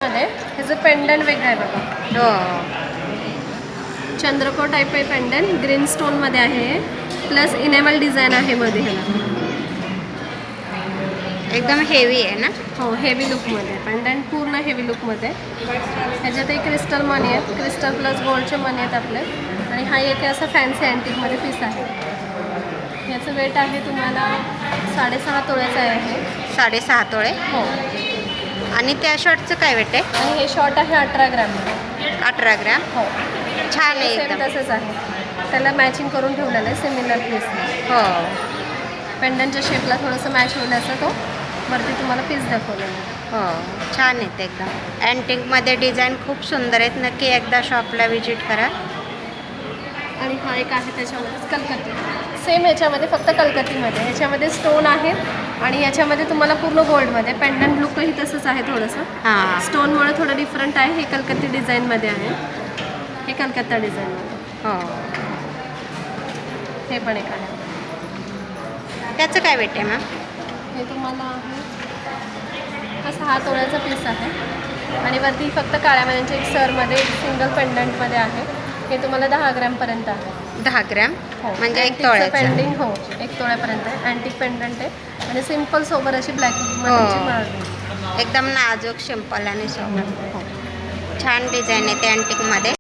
मध्ये ह्याचं पेंडंट वेगळं आहे बघा. हो. चंद्रकोर टाईप आहे पेंडंट. ग्रीन स्टोनमध्ये आहे. प्लस इनेमल डिझाईन आहे मध्ये ह्याला. एकदम हेवी आहे ना. हो, हेवी लुकमध्ये पेंडंट, पूर्ण हेवी लुकमध्ये. ह्याच्यात एक क्रिस्टल मनी आहेत, क्रिस्टल प्लस गोल्डचे मनी आहेत आपले. आणि हा एक असा फॅन्सी अँटिकमध्ये पीस आहे. ह्याचं वेट आहे तुम्हाला 6.5 तोळ्याचं आहे. 6.5 तोळे. हो. आणि त्या शॉर्टचं काय वेट आहे? आणि हे शॉर्ट आहे 18 ग्रॅम. 18 ग्रॅम. हो, छान आहे सेम एकदम. तसंच आहे. त्याला मॅचिंग करून ठेवलेलं आहे सिमिलर पीस. हो. पेंडंटच्या शेपला थोडंसं मॅच होईल असं तो वरती तुम्हाला पीस दाखवलेला आहे. हो, छान आहेत एकदम. अँटिकमध्ये डिझाईन खूप सुंदर आहेत. नक्की एकदा शॉपला व्हिजिट करा. आणि हा एक आहे त्याच्यामध्येच कलकत्ती. सेम ह्याच्यामध्ये फक्त कलकत्तीमध्ये. ह्याच्यामध्ये स्टोन आहे आणि याच्यामध्ये तुम्हाला पूर्ण गोल्डमध्ये. पेंडंट लुकही तसंच आहे थोडंसं. हां. स्टोनमुळे थोडं डिफरंट आहे. हे कलकत्ती डिझाईनमध्ये आहे. हे कलकत्ता डिझाईनमध्ये. हो. हे पण एक आहे. त्याचं काय वेट आहे मॅम? हे तुम्हाला आहे हा 6 तोळ्याचा पीस आहे. आणि वरती फक्त काळ्या मण्यांच्या एक सरमध्ये सिंगल पेंडंटमध्ये आहे. हे तुम्हाला 10 ग्रॅमपर्यंत आहे. 10 ग्रॅम. हो, म्हणजे 1 अँटिकचं तोळ्याचं. पेंडिंग. हो, 1 तोळ्यापर्यंत आहे. अँटिक पेंडंट आहे आणि सिम्पल सोबर अशी ब्लॅक मनीची माळ. एकदम नाजूक, सिंपल आणि सोबर. हो. छान डिझाईन आहे ते अँटिकमध्ये.